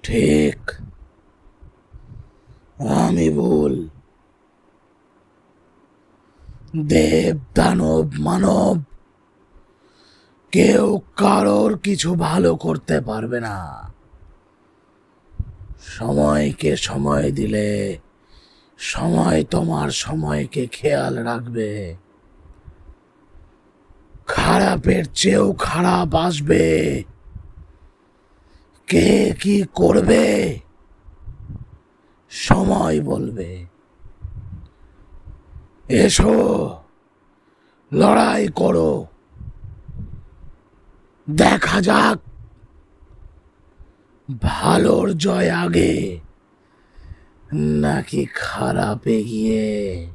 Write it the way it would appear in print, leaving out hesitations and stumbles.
ঠিক, আমি ভুল। দেব, দানব, মানব কেউ কারোর কিছু ভালো করতে পারবে না। সময়কে সময় দিলে সময় তোমার সময়কে খেয়াল রাখবে। খারাপের চেয়েও খারাপ আসবে। কে কি করবে সময় বলবে। এসো, লড়াই করো, দেখা যাক ভালোর জয় আগে নাকি খারাপ এগিয়ে।